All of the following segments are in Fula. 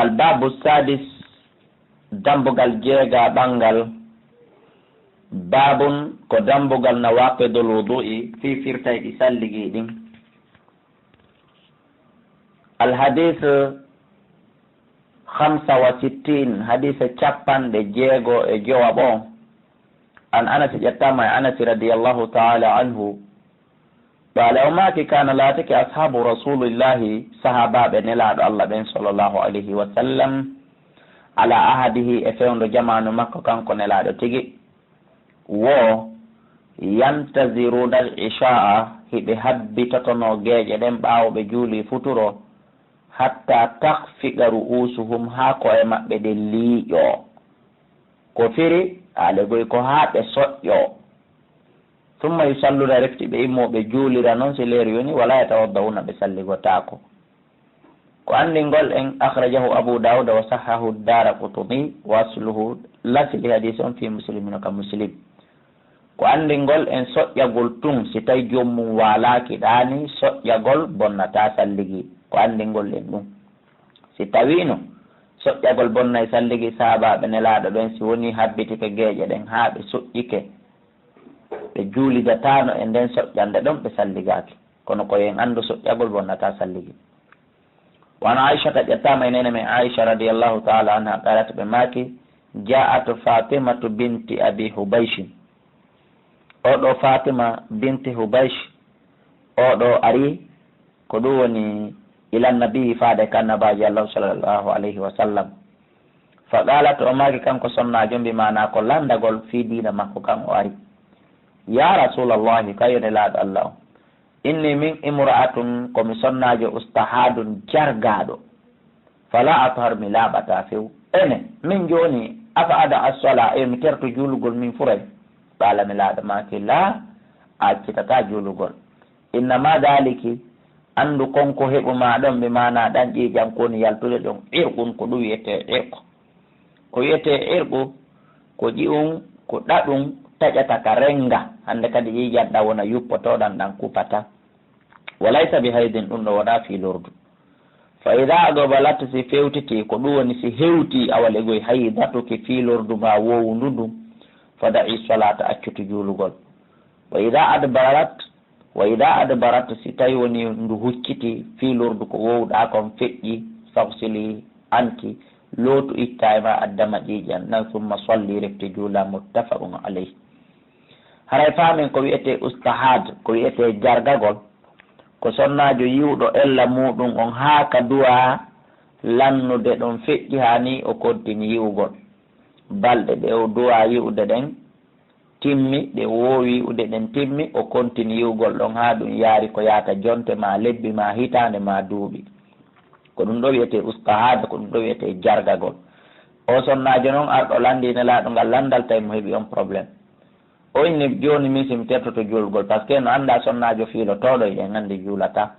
الباب السادس دمبغال جيغا بانغال باب كو دمبغال نواقض الوضوء في فرتاي سالغي دين الحديث 65 حديث تشابان دي جيغو جوابون عن أنس جتامة أنس رضي الله تعالى عنه قال وما كان لاتك أصحاب رسول الله صحابة بن الله بن صلى الله عليه وسلم على أحده أفهم جمعنا مكة كان كنلا تيجي و ينتظرون العشاء بحبتة جيجة دم باو بجولي فتورو حتى تخفق رؤوسهم هاكو اما بدلي يو كفري على كو هات صوت يو ثم يصلون رفتي بإمو بجولي رانون سيليريوني ولا يتوضعون بسلي وتاكو وأن نقول إن أخرجه أبو داود وصححه الدارقطني واصله لسل حديث في مسلم كمسلم وأن نقول إن صوت يقول تون ستاي جوم والاكي داني صوت يقول بنتا سلي وأن نقول إنه ستاوينو صوت يقول بنا سلي سابا بنلا دون سوني حبيتي كجيجة دين هابي صوت يكي ɓe juulidatano e nden soƴƴande ɗon ɓe salligaki kono koyen andu soƴƴagol bonnata salligi wan aishata ƴettama e nene men aicha radiallahu taala anha qalat ɓe maki ja'at fatimatu binti abi hubayshin oɗo fatima binti hubaysh oɗo ari ko ɗum woni ila nabii faade kannabaji allahu sallllahu alayhi wa sallam fa qalat o maki kanko sonnajo mbimana ko landagol fi dina makko kan o ari ya rasulallahi kayone laaɗo allah o inni min imra'atun komi sonnajo ustahadun jargaɗo fala athar mi laaɓata few ene min joni afa ada assola mi terto juulugol min furay ɓaala mi laaɗo maki la accitata juulugol innama daliki andu konko heɓuma ɗon mi mana ɗan ƴiƴam koni yaltude ɗon irqun ko ɗum wiyete irqu ko wiyete irqu ko ƴi'um ko ɗaɗum taƴata ka renga hande kadi yiƴanɗa wona yuppotoɗan ɗan kupata walaysa bi haydin ɗum ɗo wona filordu fa ida agobalat si fewtiti ko ɗum woni si hewti awalegoy haydatuki filordu ma wowndundu fada'i salata accutu juulugol wa ida adbarat si tawi woni ndu hucciti filordu ko wowɗa kon feƴƴi fawsili anki lootu itta e ma addama ƴiƴan nan summa solli refti juula muttafaqun alayhi haray faamen ko wiyete ustahad ko wiyete jargagol ko sonnajo yiwɗo ella muɗum on haaka duwa lannude ɗon feƴƴi hani o kontini yiwgol balɗe ɗe o duwa yiwde ɗen timmi ɗe wowi yiwde ɗen timmi o kontini yiwgol ɗon ha ɗum yaari ko yaata jonte ma lebbi ma hitande ma duuɓi ko ɗum ɗo wiyete ustahad ko ɗum ɗo wiyete jargagol o sonnajo noon arɗo landine laaɗo ngal landal tawi mo heeɓi on probléme o inni joni min simi tertoto juulgol par ce que no anda sonnajo fiilotoɗo eɗen andi juulata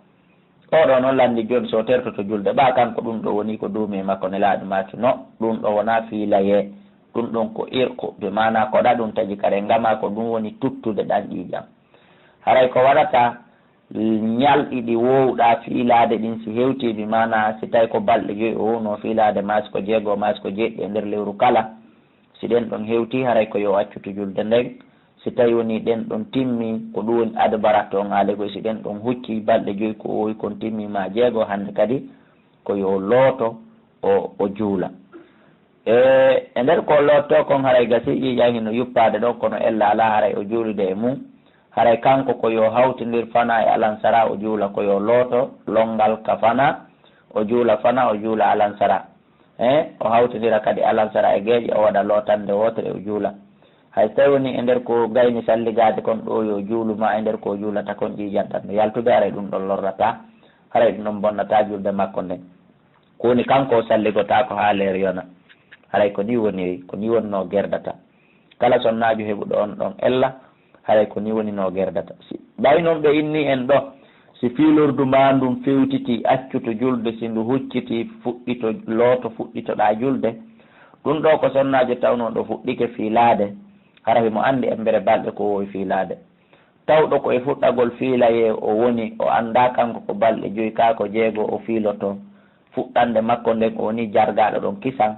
oɗo noon landi joni so tertoto julde ɓa kanko ɗum ɗo woni ko duumi makko ne laaɗi maki no ɗum ɗo wona fiilaye ɗum ɗon ko irko be mana ko ɗa ɗum taƴi kare ngama ko ɗum woni tuttude ɗan ƴiƴam haray ko waɗata ñalɗi ɗi wowɗa fiilade ɗin si hewti bi mana si tawi ko balɗe joyi o wowno fiilade masi ko jeego masi ko jeeɗɗi e nder lewru kala si ɗen ɗon hewti haray ko yo accutu julde nden si tawi woni ɗen ɗon timmi ko ɗum woni adbarat on haalegoy si ɗen ɗon hucci balɗe joyi ko owi kon timmi ma jeego hande kadi ko yo looto o juula e nder ko lotto kon haray gasi ƴiƴan hino yuppade ɗon kono ella ala haray o juulide e mum haray kanko ko yo hawtidir fana e alansara o juula ko yo looto longal ka fana o juula fana o juula alansara o hawtidira kadi alansara e geeƴe o waɗa lootande wotere o juula hay tawi woni e nder ko gayni salligade kon ɗo yo juuluma e nder ko juulata kon ƴiƴan tan no yaltude haray ɗum ɗon lorrata haray ɗum ɗon bonnata julde makko nden kowoni kanko o salligota ko ha leer yona haray ko ni woniri ko ni wonno gerdata kala sonnajo heɓuɗo on ɗon ella haray ko ni woni no gerdata si ɓay noon ɓe inni en ɗo si fiilordu ma ndum fewtiti accuto julde si ndu hucciti fuɗɗito looto fuɗɗitoɗa julde ɗum ɗo ko sonnajo tawno ɗo fuɗɗike fiilade hara himo andi e mbere balɗe ko wowi fiilade tawɗo ko e fuɗɗagol fiilaye o woni o anda kanko ko balɗe joyi ka ko jeego o fiiloto fuɗɗande makko nden o woni jargaɗo ɗon kisan.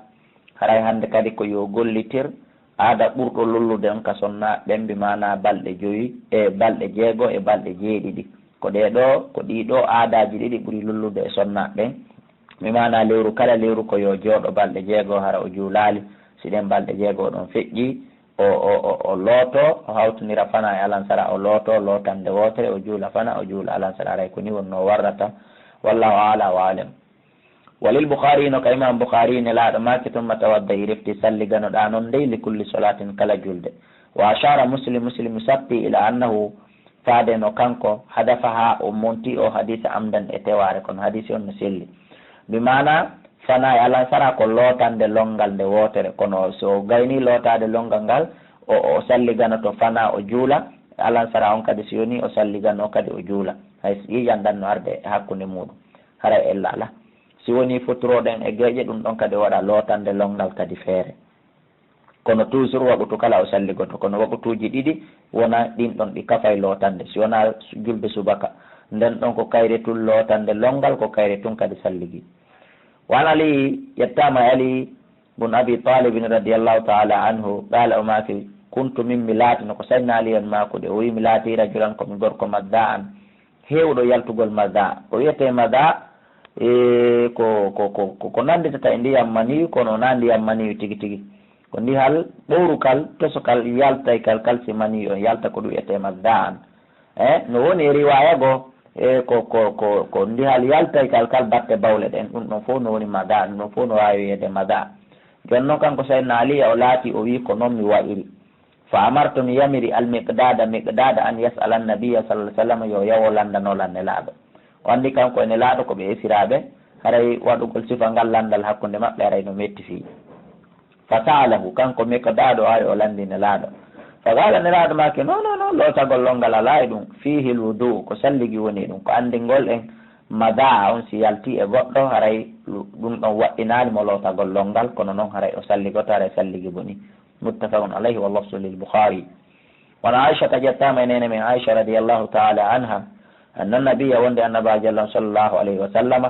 haray hande kadi ko yo gollitir aada ɓurɗo lollude on ka sonna ɓembi mana balɗe 5 e balɗe 6 e balɗe 7 ko ɗeɗo ko ɗiɗo aadaji ɗiɗi ɓuuri lollude e sonnaɓe ɓen mi mana lewru kala lewru ko yo jooɗo balɗe 6 hara o juulali si ɗen balɗe 6 ɗon feƴƴi o looto o hawtonira fana e alansara o looto lootande wotere o juula fana o juula alansara aray ko ni wonno warrata wallahu ala wa alam. walil Bukhari no ka imam Bukhari ne laaɗo maki tumma tawadda i refti salliganoɗa noon ndey li kulli solatin kala julde. wa ashara muslim sappi ila annahu faade no kanko hadafa ha o monti o hadisa amdan e teware kono hadisi on no selli mi mana fana e alansara ko lootande longal nde wotere kono so gayni lootade longal ngal o salliganoto fana o juula alansara on kadi si yoni o salligano kadi o juula hay yiyandanno arde e hakkude muɗum hara ella ala si woni fotiroɗen e geeƴe ɗum ɗon kadi waɗa lootande longal kadi feere kono toujours waɓutu kala o salligoto kono waɓutuji ɗiɗi wona ɗin ɗon ɗi kafay lootande si wona julde subaka nden ɗon ko kayre tun lootande longal ko kayre tun kadi salligi. wan ali yettama ali bun abi talibin radiallahu taala anhu qala o maki kuntu min mi laati no ko sayna ali en makude o wi mi laati rajulan komi gorko madda an hewɗo yaltugol madda o wiyete madda ko nanditata e ndiyam mani kono na ndiyam mani tigi tigi ko ndihal ɓowrukal tosokal yaltay kal si mani o yalta ko ɗum wiyete madda an no woni riwaya go ko ndihal yaltay kal batte bawle ɗen ɗum ɗon fof no woni mada ɗum ɗon fof no wawi wiyede mada joni noon kanko saydna aliya o laati o wi ko noon mi wa'iri fa amartu mi yamiri miqdada an yas'ala annabiya sallallahu alaihi wasallam yo yawo landanolan nelaaɗo o andi kanko ene laaɗo ko ɓe esiraɓe haray waɗugol sifa ngal landal hakkude maɓɓe aray no metti fi fa sa'alahu kanko miqdado ari o landi nelaaɗo fa gala nelaaɗo make non lootagol longal ala e ɗum fihi lwudu ko salligi woni ɗum ko andingol en mada on si yalti e goɗɗo haray ɗum ɗon waɗɗinali mo lootagol longal kono noon haray o salligoto haray salligi boni muttafaqun alayhi wa lafzu lil Bukhari. wan Aisha tajattama enene min Aisha radiyallahu ta'ala anha anna nabiyya wonde annabajo Allah sallallahu alayhi wa sallama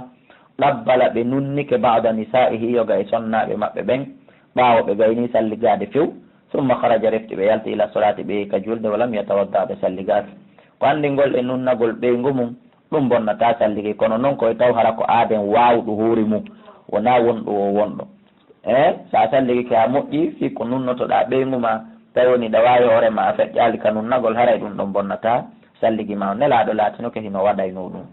ɗabbala ɓe nunnike ba'da nisa'ihi yoga e sonnaɓe maɓɓe ɓen ɓaawo ɓe gayni salligade few summa kharaja refti ɓe yalti ila solati ɓe ka julde walam yatawadda ɓe salligaki ko andingol e nunnagol ɓeygu mum ɗum bonnata salligi kono noon koye taw hara ko aaden wawɗo huuri mum wona wonɗo o wonɗo sa salligi ke ha moƴƴi fi ko nunnotoɗa ɓeygu ma tawi woni ɗa wawi hoorema a feƴƴali ka nunnagol haray ɗum ɗon bonnata salligi ma nelaɗo laatinoke hino waɗayno ɗum.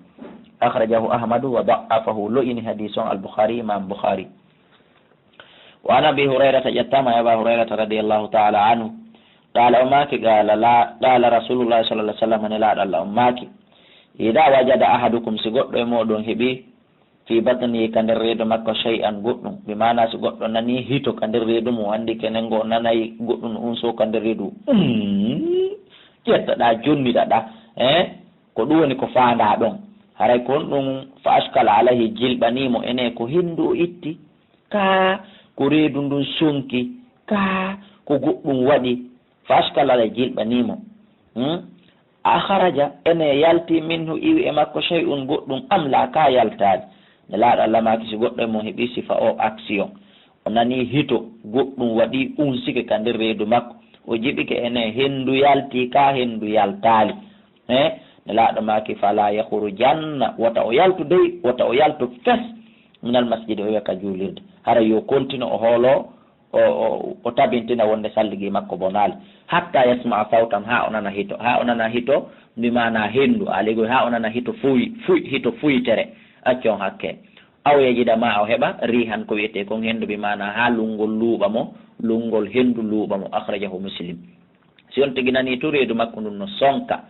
akhrajahu ahmadu wa da'afahu lo'ini hadis on al-Bukhari imam Bukhari. wa an abi hurairata ƴettama e aba hurairata radiallahu taala anhu qala o maki qala rasulullahi sallallahu alaihi wasallam nelaɗo Allah o maki ida wajada ahadukum si goɗɗo e moɗon heeɓi fi batni ka nder reedu makko shay'an goɗɗum bi mana so goɗɗo nani hito ka nder reedu mum andi kenen go nanayi goɗɗum unso ka nder reedu ƴettaɗa jonniɗaɗa ko ɗum woni ko faanda ɗon haray kon ɗum fa askala alayhi jilɓanimo ene ko hindu o itti ka ko reedu ndun sonki ka ko goɗɗum waɗi fa askala alayhi jilɓanimo a kharaja ene yalti minhu iwi e makko shay'un goɗɗum am la ka yaltade ne laaɗo Allah maki si goɗɗo e mo heeɓi sifa o action o nani hito goɗɗum waɗi unsike ka nder reedu makko o jiɓike ene hendu yalti ka hendu yaltali ne laaɗo maki fala yahuru janna wota o yaltu dey wota o yaltu fes minal masjidi o wiya ka juulirde hara yo continue o hoolo o tabintina wonde salligi makko bonali hatta yasma sawtan ha o nana hito mbimana hendu aligoy ha o nana hito hito fuyitere accon hakke aw yejida ma o heɓa rihan ko wiyete kon hendu mbimana ha lungol luuɓa mo lungol hendu luuɓa mo akhrajahu Muslim. si on tigi nani to reedu makko ndun no sonka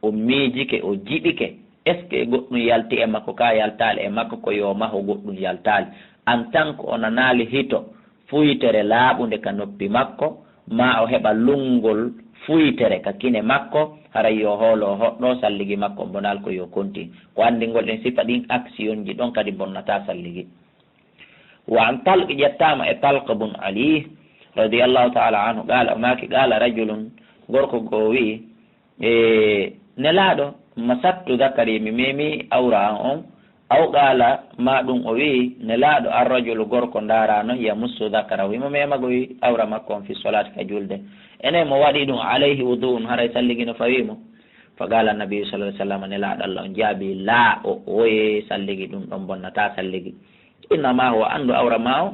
o miijike o jiɗike est ce que goɗɗum yalti e makko ka yaltali e makko ko yo maho goɗɗum yaltali en tant que o nanali hito fuyitere laaɓunde ka noppi makko ma o heɓa lungol fuyitere ka kine makko haray yo hoolo hoɗɗo salligi makko bonal ko yo konti ko andingol ɗen sifa ɗin action ji ɗon kadi bonnata salligi. wa an talq ƴettama e talq bun ali radiallahu taala anhu qala maki qala rajulun gorko go wi nelaɗo masattu zakari mi memi awra an on aw qala ma ɗum o wi nelaɗo arrajulu gorko darano yamussu dakara wimo memago wi awra makko on fi solati ka julde enen mo waɗi ɗum alayhi wudu'un haray salligino fawimo fa qala nabiyu sallah alih sallam nelaɗo allah on jaabi la o oye salligi ɗum ɗon bonnata salligi innama huwa andu awra ma o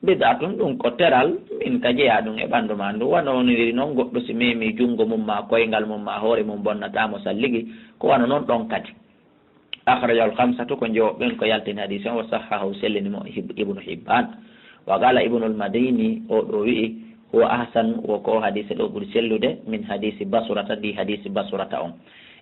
bid'atun ɗum ko teral min ka jeeya ɗum e ɓandu ma ndu wanoniri noon goɗɗo si memi junngo mum ma koyngal mum ma hoore mum bonnatamo salligi ko wano noon ɗon kadi akhrajahu al-khamsatu ko joɓɓen ko yaltini hadis on wa sahahu sellinimo ibnu hibban wa qala ibnu al-madini o ɗo wi'i huwa ahsan wo ko hadise ɗo ɓuuri sellude min hadisi basurata ndi hadisi basurata on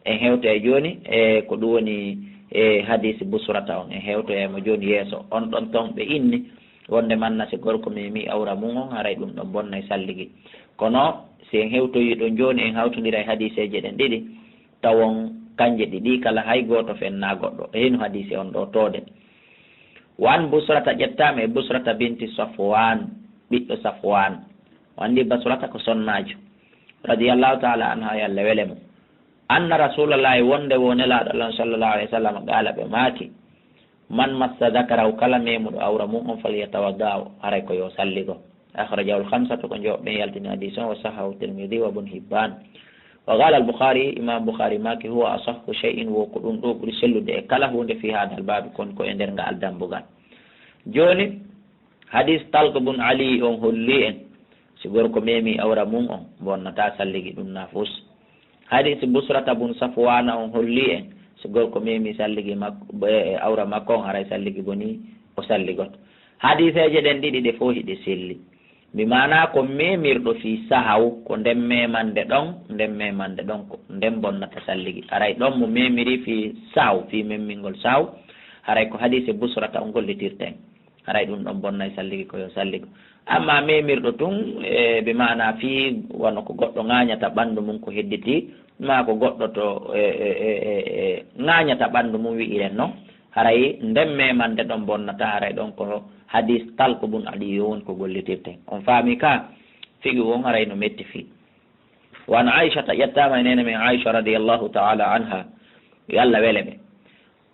en hewto e joni e ko ɗum woni e hadisi busurata on en hewto emo joni yeeso on ɗon ton ɓe inni wonde manna si gorko mimi awra mum on haray ɗum ɗon bonna e salligi kono si en hewtoyi ɗon joni en hawtodira e hadiseje ɗen ɗiɗi tawon kanje ɗiɗi kala hay goto fenna goɗɗo heno hadise on ɗo toode wan busrata ƴettama e busrata binti safwan ɓiɗɗo safwan wandi basrata ko sonnajo radiallahu taala anha yo allah wele mo anna rasulallahi wonde wo nelaɗo allah sallllahu alayhi wa sallam qaala ɓe maaki man massa dakaraw kala memuɗo awra mum on falyatawadda haray ko yo salligo akhrajahu al-khamsatu ko joɓɓe yaltini hadis on wa sahahu tirmidi wa ibn hibban wa qala al-bukhari imam bukhari maki huwa asahhu shay'in wo ko ɗum ɗo ɓuuri sellude e kala hunde fi hada al-babi kon ko e nder ngal dambugal joni hadis talq bun ali on holli en si gorko memi awra mum on bonnata salligi ɗum nafus hadis busrata bun safwana on holli en si gorko memi salligi makko awra makko on haray salligi boni o salligoto hadiseje ɗen ɗiɗi ɗe fo hiɗe selli mi mana ko memirɗo fi sahaw ko nden memande ɗon ko nden bonnata salligi haray ɗon mo memiri fi sahaw fi memmingol sahaw haray ko hadise busrata on gollitirten haray ɗum ɗon bonnay salligi koyo salligo amma memirɗo tun ɓe mana fi wano ko goɗɗo ŋañata ɓandu mum ko hedditi ma ko goɗɗo to ŋañata ɓandu mum wi'iren noon haray nden memande ɗon bonnata haray ɗon ko hadis talko bun ali yo woni ko gollitirten on faami ka figi won haray no metti fi wan aishata ƴettama e nene men aicha radiallahu taala anha yo allah wele ɓe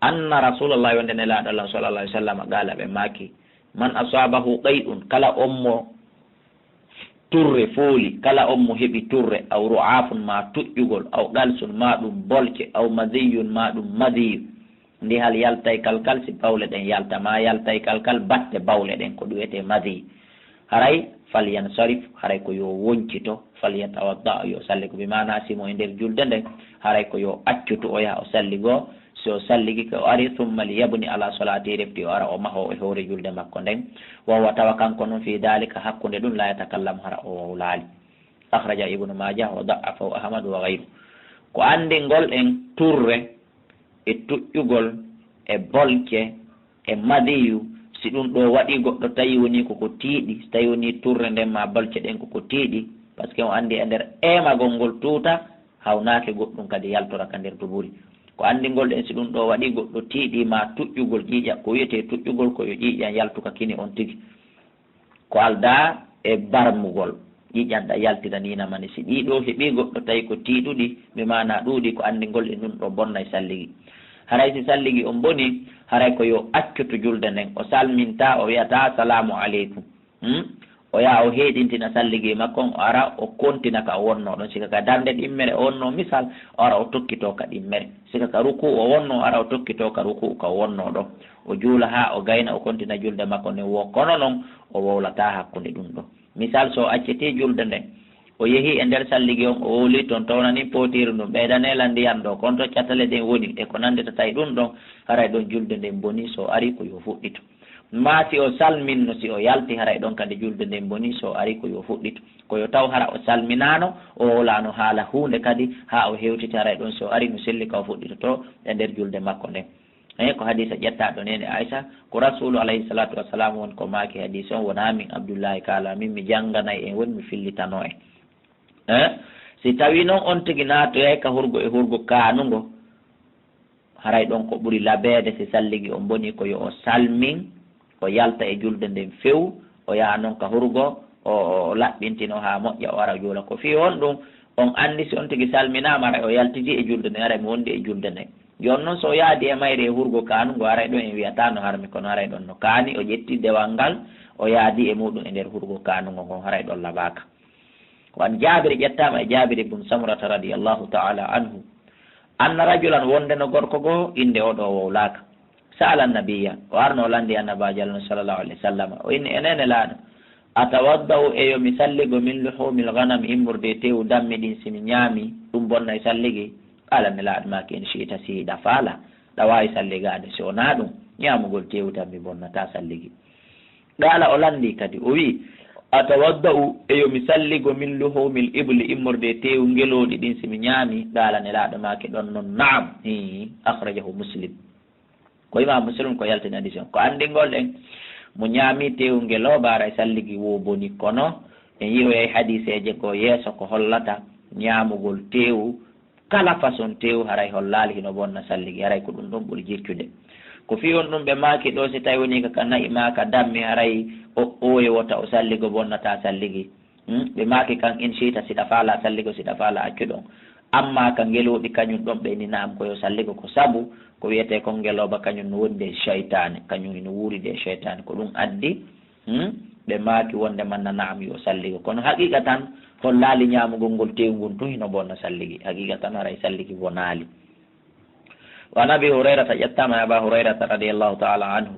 anna rasulullahi wonde nelaɗo allah sallallah alih w sallam qala ɓe maki man asabahu qay'un kala ommo turre fooli kala ommo heɓi turre aw ru'afun ma tuƴƴugol aw galsun ma ɗum bolke aw madiyun ma ɗum madiyu ndi hal yaltay kalkal si bawle ɗen yalta ma yaltay kalkal batte bawle ɗen ko ɗum madiy haray falyan sarif haray ko yo woncito falyatawadda yo salli ko bimana simo e nder julde nden haray ko yo accutu o yaha o salligo so salligi ko ari thumma liyabni ala salati refti o ara o maho e hoore julde makko nden wawa tawa kanko noon fi dalika hakkude ɗum la yatakallam hara o wawlaali akhraja ibnu majah wa da'afahu ahmad wa gayru ko andingol en turre e tuƴƴugol e bolke e madiyu si ɗum ɗo waɗi goɗɗo tawi woni koko tiiɗi so tawi woni turre nden ma bolke ɗen koko tiiɗi par ce que o andi e nder emagol ngol tuuta hawnake goɗɗum kadi yaltora ka nder duburi ko andingol ɗen si ɗum ɗo waɗi goɗɗo tiiɗi ma tuƴƴugol ƴiiƴa ko wiyete tuƴƴugol koyo ƴiiƴan yaltuka kini on tigi ko alda e barmugol ƴiiƴanɗa yaltira ninamani si ɗiɗo heeɓi goɗɗo tawi ko tiiɗuɗi mi mana ɗuuɗi ko andingol ɗen ɗum ɗo bonna e salligi haray si salligi on boni haray ko yo accutu julde nden o salminta o wiyata assalamu aleykum o yaha o heeɗintina salligi makko o ara o kontina ka o wonno ɗon sika ka darde ɗimmere o wonno misal o ara o tokkito ka ɗimmere sika ka ruku o wonno ara o tokkito ka ruku ka o wonno ɗon o juula ha o gayna o kontina julde makko nden wo kono noon o wowlata hakkude ɗum ɗo misal so acciti julde nden o yeehi e nder salligi on o wowli toon tawnani potiri ɗum ɓeydanela ndiyan ɗo kon to catale ɗen woni e ko nandita tawi ɗum ɗon haray ɗon julde nden boni so ari ko yo fuɗɗito ma si o salminno si o yalti haray ɗon kadi julde nden boni so ari ko yo fuɗɗito koyo taw hara o salminano o wolano haala hunde kadi ha o hewtiti haray ɗon so ari no selli ka o fuɗɗitoto e nder julde makko nden eyi ko hadisa ƴettaɗo nene aicha ko rasulu alayhi salatu wassalam won ko maki hadise on wona min abdoullahi kala min mi jangganayi en woni mi fillitano en si tawi noon on tigi natoyay ka hurgo e hurgo kanugo haray ɗon ko ɓuuri labede si salligi on boni ko yo o salmin o yalta e julde nden few o yaha noon ka hurgo o laɓɓintino ha moƴƴa o ara o juula ko fi on ɗum on andi si on tigi salminama aray o yaltiti e julde nden aray mi wondi e julde nden jon noon so yaadi e mayre e hurgo kanu ngo aray ɗon en wiyata no harmi kono aray ɗon no kaani o ƴetti dewal ngal o yaadi e muɗum e nder hurgo kanu ngo ngon haray ɗon laɓaka wan jabiri ƴettama e jabiri bun samrata radiallahu taala anhu anna rajulan wonde no gorko goo inde oɗo wowlaka sa'ala nabiya o arno landi annabaji allah sallllahu alayhi wa sallam o inni enene laaɗo atawaddau e yomi salligo min luhumil ganam immurde tewu dammi ɗin simi ñaami ɗum bonna e salligi ala mi laaɗo maki en siita si ɗa faala ɗa wawi salligade si wona ɗum ñamugol tewu tan mi bonnata salligi ɗala o landi kadi o wi atawaddau e yomi salligo min luhumil ibli immorde tewu ngeloɗi ɗin simi ñaami ɗala ne laaɗo maki ɗon noon naam akhrajahu muslim ko imam muslim ko yaltini addition ko andingol ɗen mo ñaami tewu ngelo bara salligi wo boni kono en yiyoy hadiseje ko yeeso ko hollata ñamugol tewu kala façon tewu haray hollali hino bonna salligi haray ko ɗum ɗon ɓuuri jircude ko fi on ɗum ɓe maaki ɗo si tawi woni ka nayi ma ka dammi haray o oye wota o salligo bonnata salligi ɓe maaki kan in siita siɗa faala salligo siɗa faala accuɗon amma ka ngeloɗi kañum ɗon ɓe ni naam koyo salligo ko saabu ko wiyete kon ngeloba kañum no wonde cheytane kañum ino wuuride cheytane ko ɗum addi ɓe maaki wonde manna naam yo salligo kono haqiqa tan hollali ñamugol ngol tewngol tun hino bonna salligi haqiqa tan haray salligi wonali وعن ابي هريره يتم ابا هريره رضي الله تعالى عنه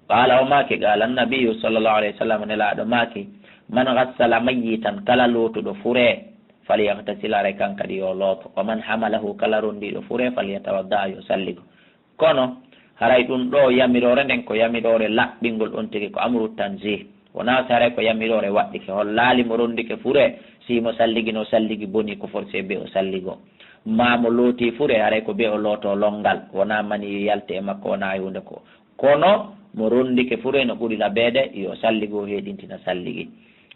قال وماك قال النبي صلى الله عليه وسلم لا ماك من غسل ميتا كلا لوت دو فوري فليغتسل ركان كدي لوت ومن حمله كلا روندي دو فوري فليتوضا يصلي kono haray ɗum ɗo yamirore nden ko yamirore laɓɓingol ɗon tigi ko amru tanzih wona saray ko yamirore waɗɗike hollali mo rondike fure simo salligi no salligi boni ko forcé be o salligo mamo looti fure haray ko be o looto longal wona mani yalte e makko wona hunde ko kono mo rondike fure no ɓuuri labeede yo salligo heɗintina salligi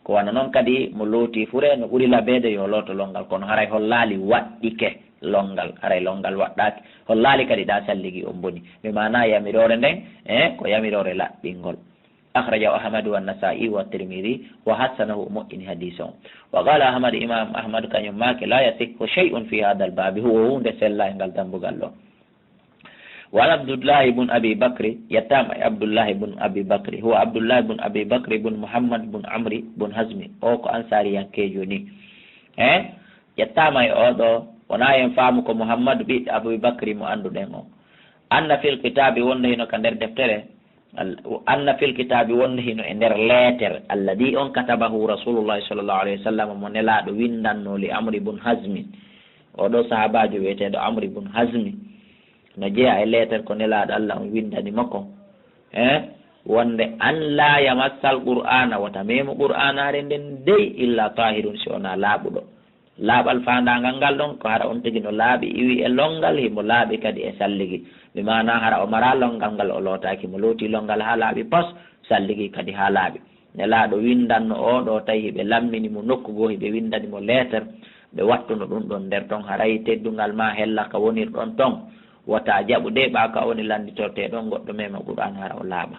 ko wana noon kadi mo looti fure no ɓuuri labeede yo looto longal kono haray hollali waɗɗike longal haray longal waɗɗaki hollali kadi ɗa salligi on boni ɓe mana yamirore nden ko yamirore laɓɓingol akhrajahu ahmadu an-nasa'i wa tirmidhi wa hasanahu mu'in hadith wa qala ahmad imam ahmad kanyum make la yasihu shay'un fi hadha al-bab huwa hunde sella ngal tambugal lo wa abdullah ibn abi bakr yatam abdullah ibn abi bakr huwa abdullah ibn abi bakr ibn muhammad ibn amri ibn hazmi o ko ansari yankejo ni yattama e oɗo wona en faamu ko muhammadu ɓiɗɗo aboubacry mo annduɗen o anna fil kitabi wonno hino ka nder deftere anna fil kitabi wonno hino e nder leetere alladi on katabahu rasulullahi sallllahu alayhi wa sallam mo nelaɗo windanno li amri bun hasmi oɗo sahabajo wiyeteɗo amri bun hasmi no jeeya e leetere ko nelaɗo allah on windani makko wonde an la yamassal qur'ana wata memo qur'anare nden dey illa tahirun si wona laaɓuɗo laaɓal fandangal ngal ɗon ko hara on tigi no laaɓi iwi e longal himo laaɓi kadi e salligi mi mana hara o mara longal ngal o lootaki mo looti longal ha laaɓi pos salligi kadi ha laaɓi nelaɗo windanno oɗo tawi ɓe lammini mo nokku goo hiɓe windani mo lettere ɓe wattuno ɗum ɗon nder ton haray teddungal ma hella ka wonirɗon ton wota jaɓude ɓa ka woni landitorte ɗon goɗɗo mema qur'an hara o laaɓa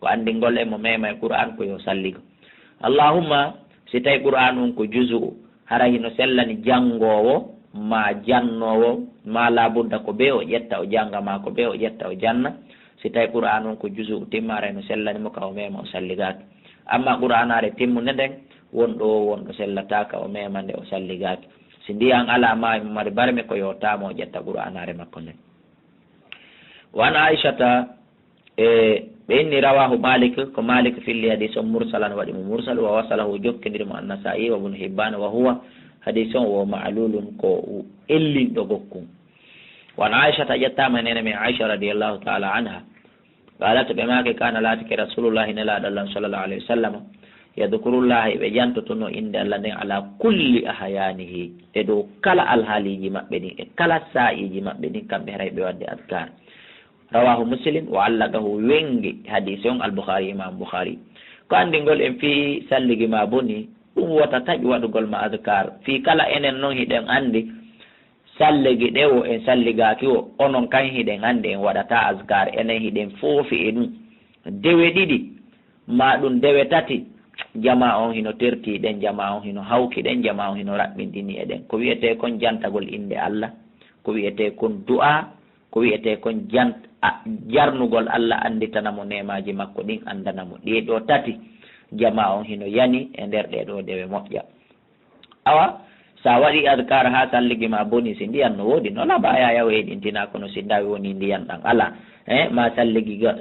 ko andingol e mo mema e qur'an ko yo salligo allahumma si tawi qur'an on ko juzu hara hino sellani janngowo ma jannowo ma labudda ko be o ƴetta o janga ma ko be o ƴetta o janna si tawi qur'an on ko juzu timmara hino sellani mo ka o mema o salligaki amma qur'anare timmude nden wonɗo wonɗo sellataka o mema nde o salligaki si ndiyan ala ma mari barme ko yotama o ƴetta qur'anare makko nden wan aishata ɓe inni rawahu malik ko malik filli hadis on mursalan waɗi mo mursal wa wasalahu jokkidir mo annasai wa ibn hibban wa huwa hadis on wo ma'lulun ko ellinɗo gokkum wan aishata ƴettama nene min aicha radiallahu taala anha qalat ɓe make kana laatike rasulullahi nelaɗo allah sallllahu alayhi wa sallam yadkurullahi ɓe jantotono inde allah nden ala kulli ahyanihi e dow kala alhaaliji maɓɓe ɗin e kala sa'iji maɓɓe ɗin kamɓe haray ɓe wadde adkar rawahu muslim wa allagahu wengi hadise on al-bukhari imam bukhari ko andingol en fi salligi ma boni ɗum wota taƴi waɗugol ma adkar fi kala enen noon hiɗen andi salligi ɗe o en salligaki o onon kan hiɗen andi en waɗata askar enen hiɗen foofi e ɗum dewe ɗiɗi ma ɗum dewe tati jama on hino tertiɗen jama on hino hawkiɗen jama on hino raɓɓindini eɗen ko wiyete kon jantagol inde allah ko wiyete kon du'a ko wiyete kon jarnugol Allah anditanamo nemaji makko ɗin andanamo ɗeɗo tati jama on hino yani e nder ɗeɗo dewe moƴƴa. Awa sa waɗi adkar ha salligi ma boni si ndiyan no woodi no laba ya yaw heɗintina kono si ndawi woni ndiyan ɗan ala ma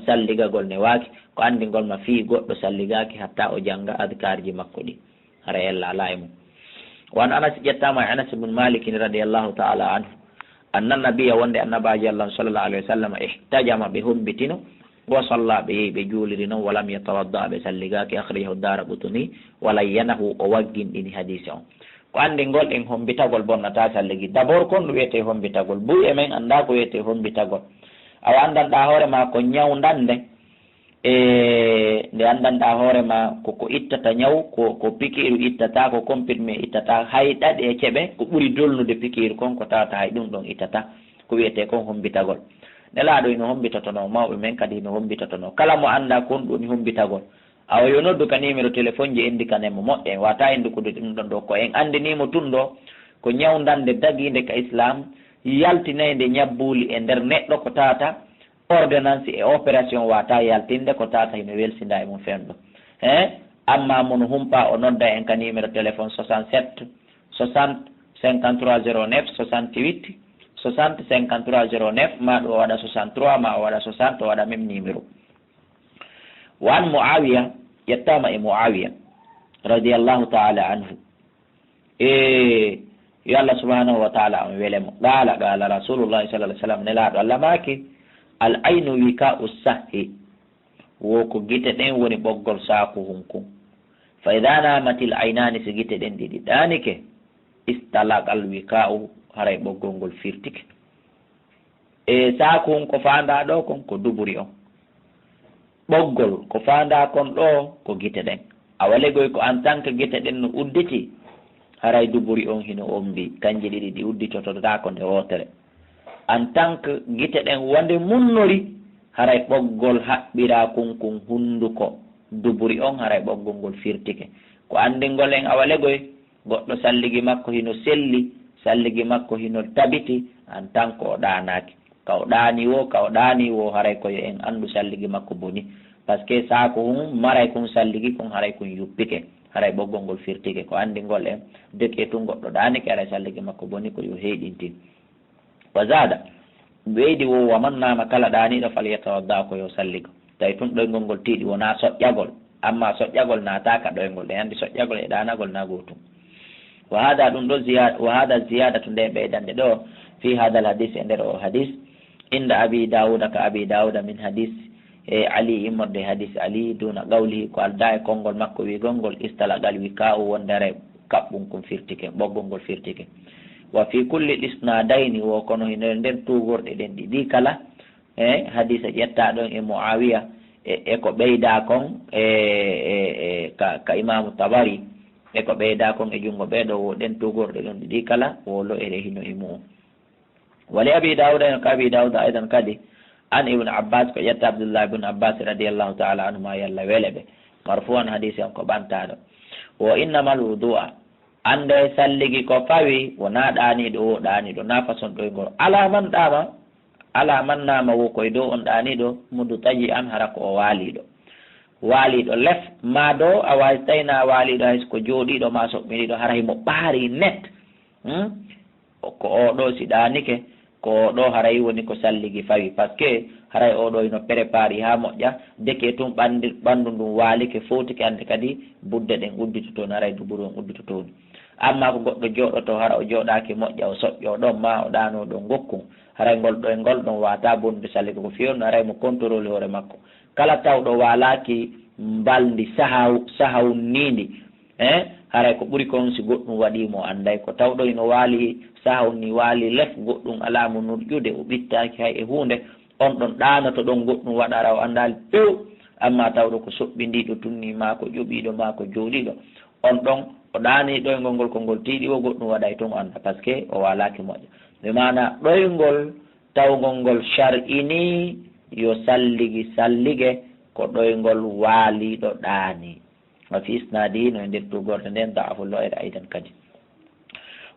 salligagol ne waaki ko andigol ma fi goɗɗo salligaki hatta o jangga adkarji makko ɗi hara yalla ala e mum. wan anas ƴettama e anas ibn malikin radiallahu taala anhu anna nabiya wonde annabaji allah sallallahu alayhi wa sallam ihtajama ɓe hombitino wa salla ɓe yehi ɓe juuliri noon walam yatawadda ɓe salligaki akhrijahu dara ɓutuni wala yanahu o wagginɗini hadise on ko anndingol en hombitagol bonnata salligi d' abord kon ɗo wiyete hombitagol buy e men annda ko wiyete hombitagol awa anndanɗa hoorema ko ñawdande nde anndanɗa hoorema koko ittata ñaw ko pikiru ittata ko comprimé ittata hay ɗaɗi e keɓe ko ɓuri dolnude pikiru kon ko tawata hay ɗum ɗon ittata ko wiyete kon hombitagol nelaɗo ino hombitatono mawɓe men kadi ino hombitatono kala mo annda kon ɗum hombitagol awa yo noddu ka numéro téléphone ji endikanemo moƴƴe en wata indukude ɗum ɗon ɗo ko en andinimo tun ɗo ko ñawdande daguide ka islam yaltinayde ñabbuli e nder neɗɗo ko tata ordonnance e opération wata yaltinde ko tata hino welsinda e mum fenɗo amma mono humpa o nodda en ka numéro téléphone 67 60 53 09 68 60 53 09 ma ɗo waɗa 63 ma o waɗa 60 o waɗa même numéro. wan Muawiya yettama e Muawiya radiallahu taala anhu yo Allah subhanahu wa taala on welemo qala rasulullahi sallallahu alaihi wasallam nelaɗo Allah maki al aynu wika ussahi wo ko gite ɗen woni ɓoggol saku hunkun fa ida namatil aynani so gite ɗen ɗiɗi ɗanike istalaqal wika'u haray ɓoggol ngol firtike saku hun ko fanda ɗo kon ko duburi on ɓoggol ko fanda kon ɗo ko gite ɗen awalegoy ko en tant que gite ɗen no udditi haray duburi on hino ombi kanji ɗiɗi ɗi udditototako nde wotere en tant que gite ɗen wonde munnori haray ɓoggol haɓɓira kunkun hunduko duburi on haray ɓoggol ngol firtike ko andingol en awalegoy goɗɗo salligi makko hino selli salligi makko hino tabiti en tant que o ɗanaki ka o ɗani wo haray koyo en andu salligi makko boni par ce que saako hum maray kon salligi kon haray kon yuppike haray ɓoggol ngol firtike ko andingol en deke tun goɗɗo ɗanike haray salligi makko boni ko yo heeɗintin wa zada ɓeydi wo wamannama kala ɗaniɗo fal yatawadda ko yo salligo tawi tun ɗoygol ngol tiiɗi wona soƴƴagol amma soƴƴagol nataka ɗoygol ɗe andi soƴƴagol e ɗanagol na gotum wa hada ɗum ɗo wa hada ziyadatu nde ɓeydande ɗo fi hadal hadis e nder o hadis inda abi dawuda ka abi dawuda min hadis ali immorde hadis ali duna qawlihi ko alda e konngol makko wigol ngol istalagal wika'u wondere kaɓɓum kon firtike ɓoggol ngol firtike wa fi kulli isnadayni wo kono hino nden tugorɗe ɗen ɗiɗi kala hadisa ƴetta ɗon e Muawiya e ko ɓeyda kon ka imamu Tabari e ko ɓeyda kon e jungo ɓeɗo wo ɗen tugorɗe ɗon ɗiɗi kala wolo ere hino e mu'um wali abi dawuda en ka abi dawuda aidan kadi an ibn abbas ko ƴetta abdullah ibn abbas radiallahu taala anhuma yalla wele ɓe marfu'an hadise on ko ɓantaɗo wo innamal wudu'a ande salligi ko fawi wona ɗaniɗo wo ɗaniɗo na façon ɗoygol alaman ɗama alaman nama wo koye dow on ɗaniɗo mudu taji an hara ko o waaliɗo lef ma dow a wawi tawina waaliɗo hayso ko jooɗiɗo ma soɓɓiniɗo hara himo ɓaari net ko oɗo si ɗanike ko oɗo haray woni ko salligi fawi par ce que haray oɗo ino préparé ha moƴƴa deke tum ɓandu ndum waalike fotike ande kadi budde ɗen udditotoon haray duburu on udditotoon amma ko goɗɗo jooɗoto hara o jooɗaki moƴƴa o soƴƴo ɗon ma o ɗano ɗon gokkum haray ngol ɗon wata bonde salligi ko fewno haray mo contrôle hoore makko kala tawɗo walaki mbaldi sahawnidi haray ko ɓuri kon si goɗɗum waɗimo anday ko tawɗo ino waali sahawni waali lef goɗɗum alamu nurƴude o ɓittaki hay e hunde on ɗon ɗanoto ɗon goɗɗum waɗara o andali pew amma tawɗo ko soɓɓindiɗo tunni ma ko ƴuɓiɗo ma ko jooɗiɗo on ɗon o ɗani ɗoygol ngol ko ngol tiiɗi o goɗɗum waɗay toon anda par ce que o walaki moƴƴo ɓe mana ɗoygol tawgol ngol shar'ini yo sallige ko ɗoygol waaliɗo ɗaani wa fi isnadi no nder tugorde nden da'afullah ere aidan kadi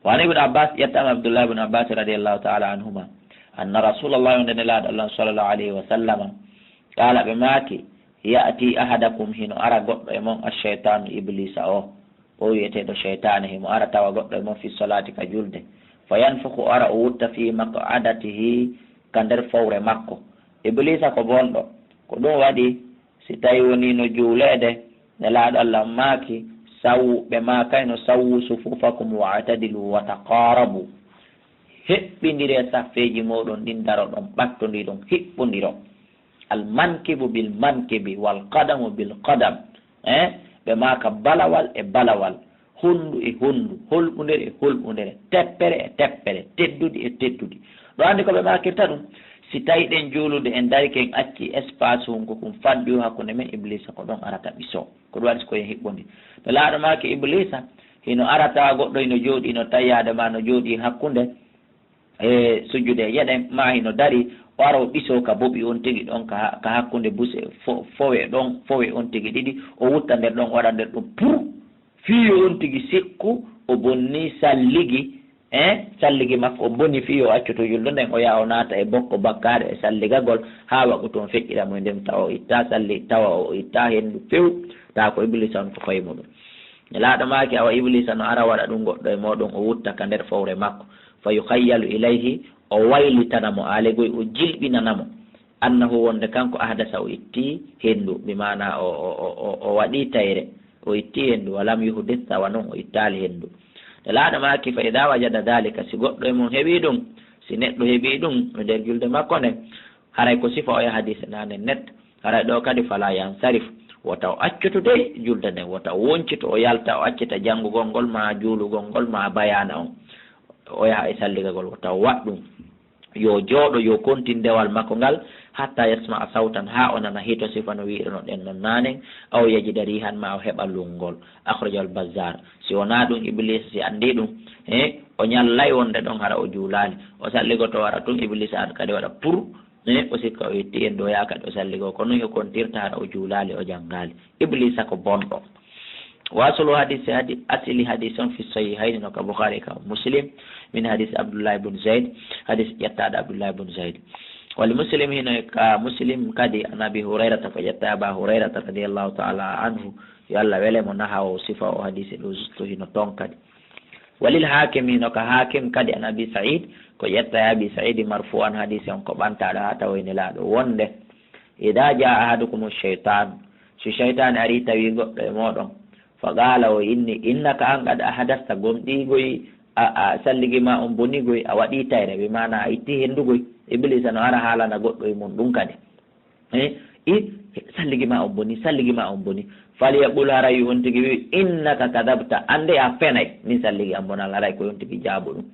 wa ibn abbas yattama abdullah ibn abbas radiyallahu ta'ala anhuma anna rasulullah wonde laaɗo allah sallllahu alayhi wa sallam qala ɓe maaki ya'ti ahadakum hino ara goɗɗo e mon ash-shaytanu iblisa o wiyeteɗo cheytane himo ara tawa goɗɗo e mon fi solati ka julde fa yanfuku ara o wutta fi maq'adatihi ka nder fowre makko. Iblisa ko bonɗo, ko ɗum waɗi si tawi woni no juulede nelaaɗo allah maaki sawu ɓe maakayno sawu sufufakum wa atadilu wa taqarabu, heɓɓindire saffeji moɗon ɗin daro ɗon ɓattodiɗon hiɓɓodiro, almankibu bil mankibi wal qadamu bil qadam, ɓe maaka balawal e balawal, hundu e hundu, holɓundere e holɓundere, teppere e teppere, teddudi e teddudi. ɗo andi ko ɓe makirta ɗum si tawi ɗen juulude en dariki en acci espace hunko kum faddu hakkunde men iblisa ko ɗon arata ɓiso, ko ɗum waɗi koyen hiɓɓodi. to laaɗo maake iblisa hino arata goɗɗo hino jooɗi no tayyade ma no jooɗi hakkunde e sujjude yeɗen ma hino dari o ara o ɓiso ka boɓi on tigi ɗon ka hakkunde buse fowe ɗon fowe on tigi ɗiɗi o wutta nder ɗon waɗa nder ɗum pour fiyo on tigi sikku o bonni salligi salligi makko o bonni fiyo o accoto julde nden o yaha o naata e bokko bakkare e salligagol ha waɗu toon feƴƴira mo ndem tawa o itta salli tawa o itta hendu few tawa ko iblisa on ko fayi muɗum. laaɗo maaki awa iblisa no ara waɗa ɗum goɗɗo e moɗon o wutta ka nder fowre makko fa yukhayyalu ilayhi o waylitanamo alegoy o jilɓinanamo annahu wonde kanko ahdasa o itti hendu bimana o waɗi tayre o itti hendu walam yuhdith tawa noon o ittali hendu. laaɗo maaki fa ida wajada dalika si goɗɗo e mum heeɓi ɗum si neɗɗo heeɓi ɗum e nder julde makko nden haray ko sifa o yaha hadise nane net haray ɗo kadi fala yansarif wota o accoto dey julde nden wota o woncito o yalta o accita janngugol ngol ma juulugol ngol ma bayana on o yaha e salligagol wota o waɗ ɗum yo jooɗo yo kontin ndewal makko ngal hatta yasma a sawtan ha o nana hito sifa no wi'irno ɗen non nanen aw yajida rihan ma o heɓa lungol akhrajal bazar. si wona ɗum iblisa si andi ɗum o ñallay wonde ɗon hara o juulali o salligo to wara tun iblisa an kadi waɗa pour o sikka o yetti en ɗo ya kadi o salligo ko noon o kontirta hara o juulali o janggali. iblisa ko bonɗo. wasulu hadise asili hadise on fi sahihayni no ka Bukhari ka Muslim min hadise Abdullah ibn Zayd hadise ƴettaɗo Abdullah ibn Zayd wali Muslim hino ka Muslim kadi an Abi Hurayrata ko ƴetta Aba Hurayrata radiyallahu ta'ala anhu yo Allah wele mo naha o sifa o hadise ɗo justo hino ton kadi. walil Hakim hino ka Hakim kadi an Abi Sa'id ko ƴetta Abi Sa'id marfu'an hadise on ko ɓantaɗo ha tawoyne laaɗo wonde ida jaa ahadukum shaytan si shaytan ari tawi goɗɗo e moɗon faqala o innaka an qad ahadasta gomɗigoy a salligima on bonigoy a waɗi tayre ɓe mana a itti hendugoy. iblisa no ara haalana goɗɗo e mum ɗum kadi salligima on boni falyaqul haray on tigi wi innaka kadabta ande a fenay min salligi an bonal haray ko on tigi jaabu ɗum.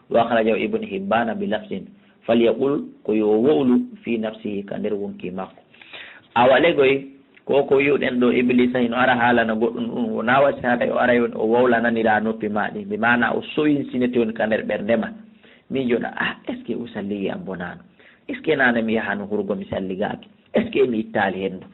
wa akhrajahu ibn hibbana bi lafzin falyaqul ko yo wowlu fi nafsihi ka nder wonki makko. a waɗegoy ko yiwɗen ɗo iblisa hino ara haalana goɗɗum ɗum wona wasi hata o aray o wowlananira noppi maɗi mi mana o soyinsinete woni ka nder ɓerdema min joɗa est ce que o salligi am bonano est ce que nane mi yahano hurgo mi salligaki est ce que mi ittali hendu